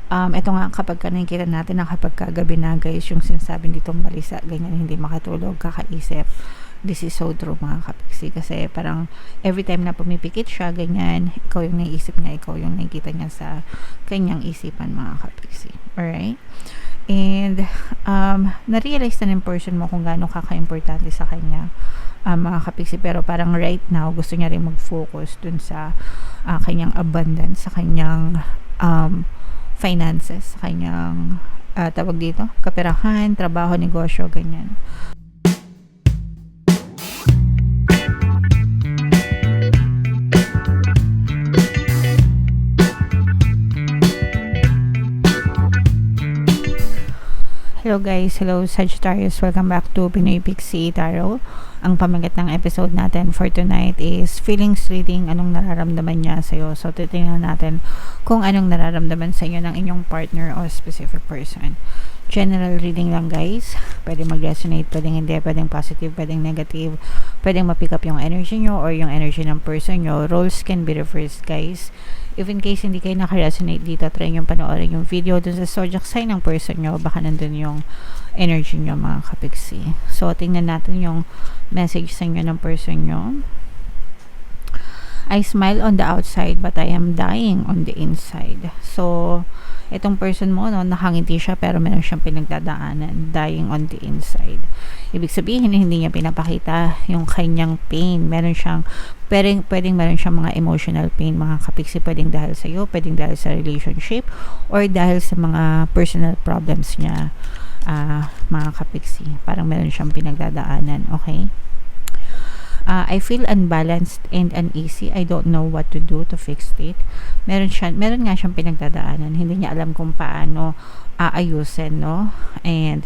Ito nga kapag ka nakikita natin na kapag kagabi na guys, yung sinasabi ditong balisa, ganyan, hindi makatulog, kakaisip. This is so true mga kapiksi, kasi parang every time na pumipikit siya, ganyan, ikaw yung naiisip niya, ikaw yung nakikita niya sa kanyang isipan mga kapiksi. Alright? And na-realize na ng person mo kung gaano kaka-importante sa kanya, mga kapiksi, pero parang right now gusto niya rin mag-focus dun sa kanyang abundance, sa kanyang finances, sa kanyang tawag dito, kaperahan, trabaho, negosyo, ganyan. Hello guys, hello Sagittarius, welcome back to Pinoy Pixie Tarot. Ang pamagat ng episode natin for tonight is feelings reading, anong nararamdaman niya sa'yo. So titingnan natin kung anong nararamdaman sa inyo ng inyong partner o specific person. General reading lang guys, pwede mag-resonate, pwedeng hindi, pwedeng positive, pwedeng negative, pwedeng ma-pick up yung energy nyo or yung energy ng person nyo. Roles can be reversed guys. If in case hindi kayo naka-resonate dito, try nyo panoorin yung video dun sa zodiac sign ng person nyo, baka nandun yung energy nyo mga kapiksi. So tingnan natin yung message sa inyo ng person nyo. I smile on the outside but I am dying on the inside. So itong person mo, no, nakangiti siya pero meron siyang pinagdadaanan, dying on the inside. Ibig sabihin, hindi niya pinapakita yung kanyang pain. Meron siyang, pwedeng meron siyang mga emotional pain, mga kapiksi, pwedeng dahil sa iyo, pwedeng dahil sa relationship, or dahil sa mga personal problems niya, mga kapiksi. Parang meron siyang pinagdadaanan, okay? I feel unbalanced and uneasy. I don't know what to do to fix it. Meron nga siyang pinagdadaanan. Hindi niya alam kung paano aayusin, no? And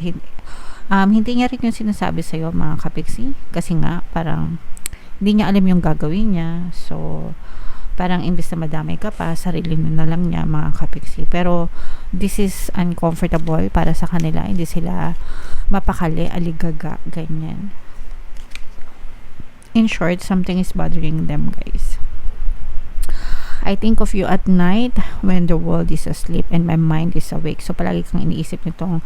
hindi niya rin yung sinasabi sa iyo mga kapiksi, kasi nga parang hindi niya alam yung gagawin niya. So parang imbis na madamay ka pa, sarili na lang niya mga kapiksi. Pero this is uncomfortable para sa kanila. Hindi sila mapakali, aligaga, ganyan. In short, something is bothering them guys. I think of you at night when the world is asleep and my mind is awake. So palagi kang iniisip nitong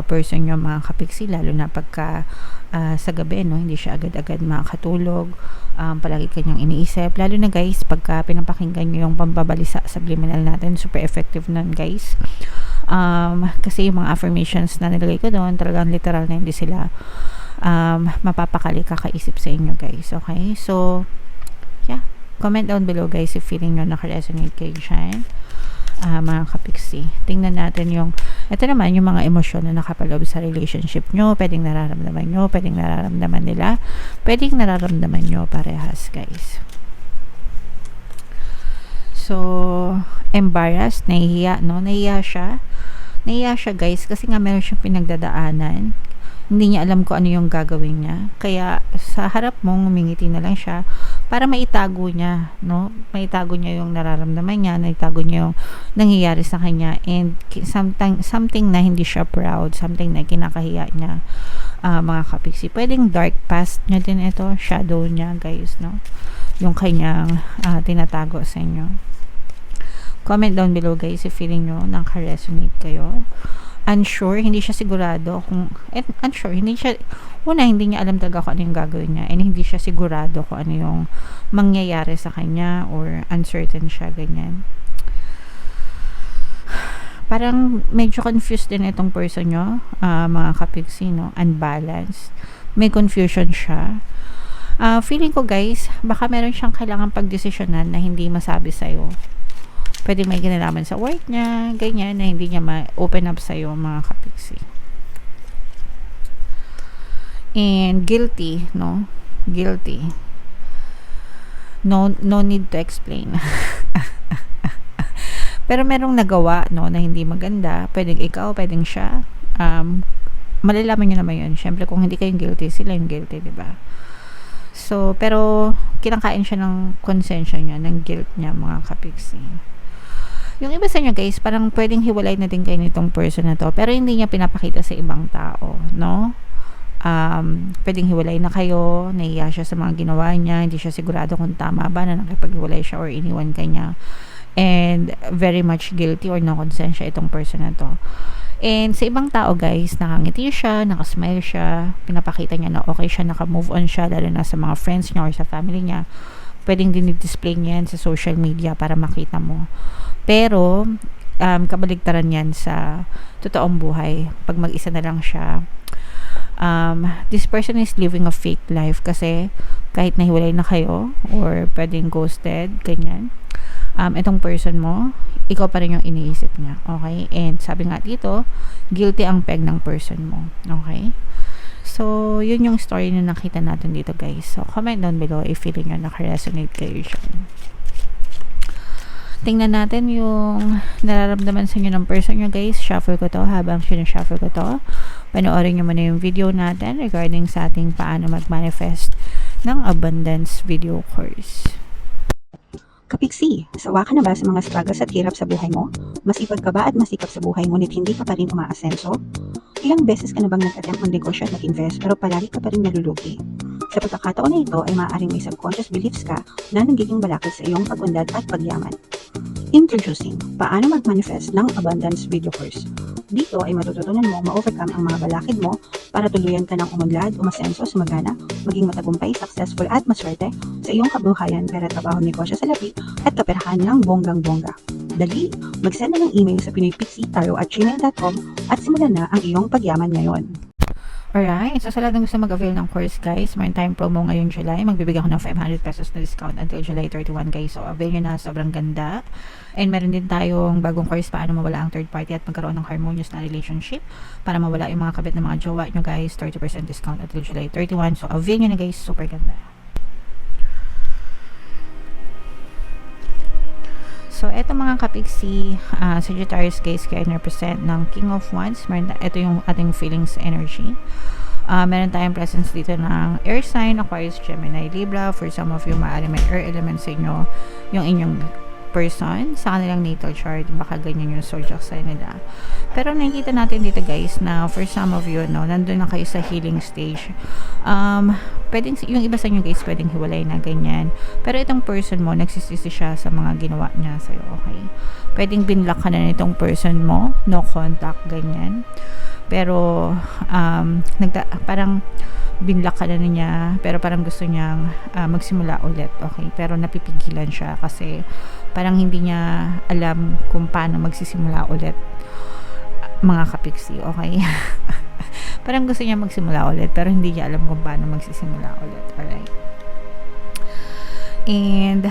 person nyo mga kapiksi, lalo na pagka sa gabi, no, hindi siya agad-agad makatulog. Palagi kanyang iniisip, lalo na guys pagka pinapakinggan nyo yung pambabalisa subliminal natin, super effective nun guys. Kasi yung mga affirmations na nilagay ko doon, talagang literal na hindi sila mapapakali, kakaisip sa inyo guys. Okay, so yeah, comment down below guys if feeling nyo naka-resonate kayo dyan, mga kapiksi. Tingnan natin yung, ito naman yung mga emosyon na nakapaloob sa relationship nyo. Pwedeng nararamdaman nyo, pwedeng nararamdaman nila, pwedeng nararamdaman nyo parehas guys. So embarrassed, nahihiya, no? Nahihiya siya guys, kasi nga meron siyang pinagdadaanan. Hindi niya alam kung ano yung gagawin niya. Kaya sa harap mo, ngumingiti na lang siya para maitago niya, no? Maitago niya yung nararamdaman niya, maitago niya yung nangyayari sa kanya, and something na hindi siya proud, something na kinakahiya niya, mga kapiksi. Pwedeng dark past niya din ito, shadow niya guys, no? Yung kanyang tinatago sa inyo. Comment down below guys if feeling nyo naka-resonate kayo. Unsure, hindi siya sigurado kung unsure, hindi niya alam talaga kung ano yung gagawin niya, and hindi siya sigurado kung ano yung mangyayari sa kanya, or uncertain siya, ganyan. Parang medyo confused din itong person nyo, mga kapiksi, no? Unbalanced, may confusion siya. Feeling ko guys, baka meron siyang kailangan pagdesisyonan na hindi masabi sa'yo. Pwede may kinalaman sa work niya, ganyan, na hindi niya ma-open up sa'yo mga kapiksi. And guilty, no? Guilty. No need to explain. Pero merong nagawa, no, na hindi maganda. Pwedeng ikaw, pwedeng siya. Malalaman niyo naman yun. Siyempre, kung hindi kayong guilty, sila yung guilty, diba? So, pero kinakain siya ng konsensya niya, ng guilt niya mga kapiksi. Yung iba sa inyo guys, parang pwedeng hiwalay na din kayo nitong person na to, pero hindi niya pinapakita sa ibang tao, no? Pwedeng hiwalay na kayo, nahiya siya sa mga ginawa niya, hindi siya sigurado kung tama ba na nakipaghiwalay siya or iniwan ka niya. and very much guilty or no konsensya itong person na to. And sa ibang tao guys, nakangiti siya, nakasmile siya, pinapakita niya na okay siya, naka-move on siya, lalo na sa mga friends niya or sa family niya. Pwedeng dinidisplay niya yan sa social media para makita mo. Pero, kabaligtaran yan sa totoong buhay. Pag mag-isa na lang siya, this person is living a fake life kasi kahit nahiwalay na kayo or pwedeng ghosted, ganyan. Itong person mo, ikaw pa rin yung iniisip niya. Okay? And sabi nga dito, guilty ang peg ng person mo. Okay? So, yun yung story na nakita natin dito guys. So, comment down below if feeling nyo naka-resonate kayo dyan. Tingnan natin yung nararamdaman sa inyo ng person nyo guys. Shuffle ko to. Habang sinushuffle ko to, panoorin nyo muna yung video natin regarding sa ating paano mag-manifest ng abundance video course. Kapiksi, sawa ka na ba sa mga struggles at hirap sa buhay mo? Masipag ka ba at masikap sa buhay ngunit hindi ka pa rin umaasenso? Ilang beses ka na bang nag-attempt mag-negosyo at mag-invest pero palagi ka pa rin nalulugi? Sa pagkakataon na ito ay maaaring may subconscious beliefs ka na nagiging balakid sa iyong pag-unlad at pagyaman. Introducing, paano mag-manifest ng abundance video course. Dito ay matututunan mo ma-overcome ang mga balakid mo para tuluyan ka ng umunlad, umasenso, sumagana, maging matagumpay, successful at maswerte sa iyong kabuhayan, pera, trabaho, negosyo sa labi at kaperahan ng bonggang-bongga. Dali, mag-send na ng email sa pinoypixie@gmail.com at simulan na ang iyong pagyaman ngayon. Alright, so sa lahat ng gusto mag-avail ng course guys, may time promo ngayong July. Magbibigay ako ng 500 pesos na discount until July 31 guys. So avail nyo na, sobrang ganda. And meron din tayong bagong course paano mawala ang third party at magkaroon ng harmonious na relationship. Para mawala yung mga kabit ng mga jowa nyo guys, 30% discount until July 31. So avail nyo na guys, super ganda. So, eto mga kapiksi, Sagittarius guys, kaya represent ng King of Wands. Ito yung ating feelings energy. Meron tayong presence dito ng air sign, Aquarius, Gemini, Libra. For some of you, maaari may air element sa inyo, yung inyong person. Sa kanilang natal chart, baka ganyan yung zodiac sign nila. Pero nakikita natin dito guys na for some of you, no, nandun na kayo sa healing stage. Pwedeng, yung iba sa inyo guys, pwedeng hiwalay na ganyan. Pero itong person mo, nagsisisi siya sa mga ginawa niya sa'yo, okay? Pwedeng binlock ka na nitong person mo, no contact, ganyan. Pero, parang binlock ka na niya, pero parang gusto niyang magsimula ulit, okay? Pero napipigilan siya kasi parang hindi niya alam kung paano magsisimula ulit, mga kapiksi, okay? Parang gusto niya magsimula ulit, pero hindi niya alam kung paano magsisimula ulit, alright? And,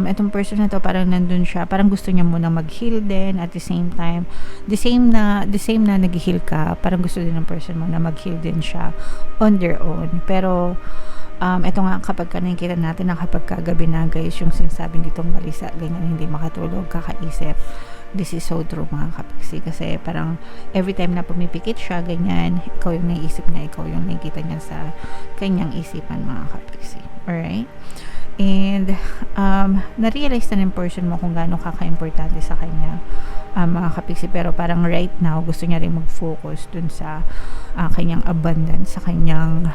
itong person na to, parang nandun siya, parang gusto niya muna mag-heal din, at the same time, the same na nag-heal ka, parang gusto din ng person mo na mag-heal din siya on their own. Pero, ito nga, kapag ka nakikita natin na kapag kagabi na guys, yung sinasabing ditong balisa, ganyan, hindi makatulog, kakaisip, this is so true mga kapiksi, kasi parang every time na pumipikit siya, ganyan, ikaw yung naiisip niya, ikaw yung nakikita niya sa kanyang isipan mga kapiksi, alright? And, na-realize na ng person mo kung gaano kaka-importante sa kanya, mga kapiksi, pero parang right now, gusto niya rin mag-focus dun sa kanyang abundance, sa kanyang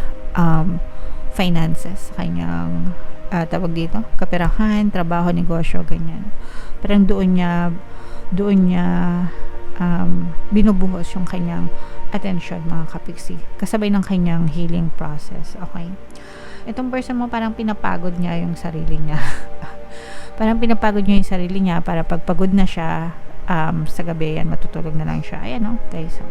finances, sa kanyang tawag dito, kaperahan, trabaho, negosyo, ganyan. Parang doon niya binubuhos yung kanyang attention mga kapiksi, kasabay ng kanyang healing process, okay? Itong person mo, parang pinapagod niya yung sarili niya. Parang pinapagod niya yung sarili niya para pagpagod na siya, sa gabi yan, matutulog na lang siya. Ayan, no? Guys,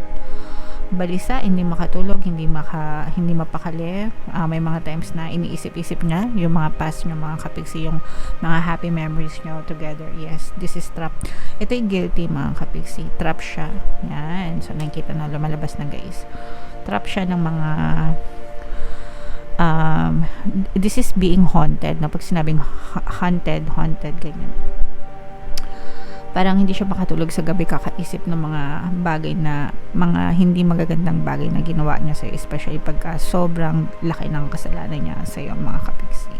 balisa, hindi makatulog, hindi mapakali. May mga times na iniisip-isip niya yung mga past niyo, mga kapiksi, yung mga happy memories niyo together. Yes, this is trap. Ito yung guilty, mga kapiksi. Trap siya. Yan. So, nakikita na lumalabas na guys. Trap siya ng mga this is being haunted, na pag sinabing haunted, ganyan. Parang hindi siya makatulog sa gabi kakaisip ng mga bagay na, mga hindi magagandang bagay na ginawa niya sa'yo, especially pagka sobrang laki ng kasalanan niya sa'yo, mga kapiksi.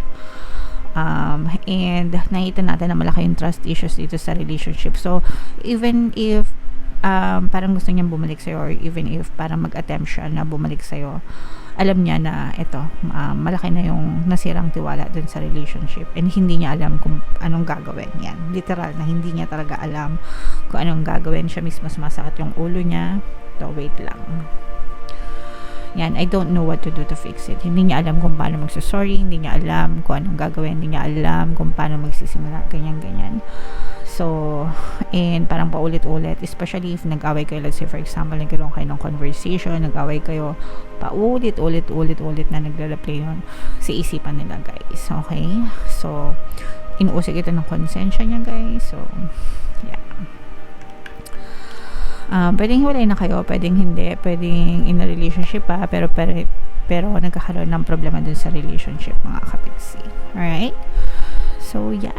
And nakita natin na malaki yung trust issues dito sa relationship. So, even if parang gusto niyang bumalik sa'yo, or even if parang mag-attempt siya na bumalik sa'yo, alam niya na malaki na yung nasirang tiwala dun sa relationship, and hindi niya alam kung anong gagawin. Yan, literal na hindi niya talaga alam kung anong gagawin. Siya mismo sumasakit yung ulo niya. So wait lang. Yan, I don't know what to do to fix it. Hindi niya alam kung paano magsasorry, hindi niya alam kung anong gagawin, hindi niya alam kung paano magsisimula, ganyan. So, and parang paulit-ulit, especially if nag-away kayo, let's say for example, nagkaroon kayo ng conversation, nag-away kayo, paulit-ulit na nagre-replay yun sa isipan nila, guys. Okay? So, inuusig ito ng konsensya niya, guys. So, yeah. Pwedeng hiwalay na kayo, pwedeng hindi, pwedeng in a relationship pa, pero nagkakaroon ng problema dun sa relationship, mga kapiksi. Alright? So, yeah.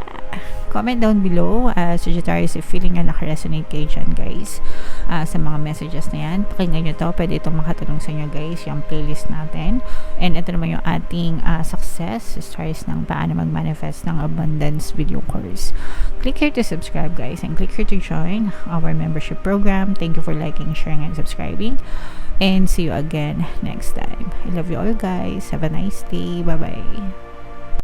Comment down below, Sagittarius, if feeling nyo nakaresonate kayo dyan, guys, sa mga messages na yan. Pakinggan nyo to, pwede itong makatulong sa inyo, guys, yung playlist natin. And ito naman yung ating success stories ng paano mag-manifest ng abundance video course. Click here to subscribe, guys, and click here to join our membership program. Thank you for liking, sharing, and subscribing. And see you again next time. I love you all, guys. Have a nice day. Bye-bye.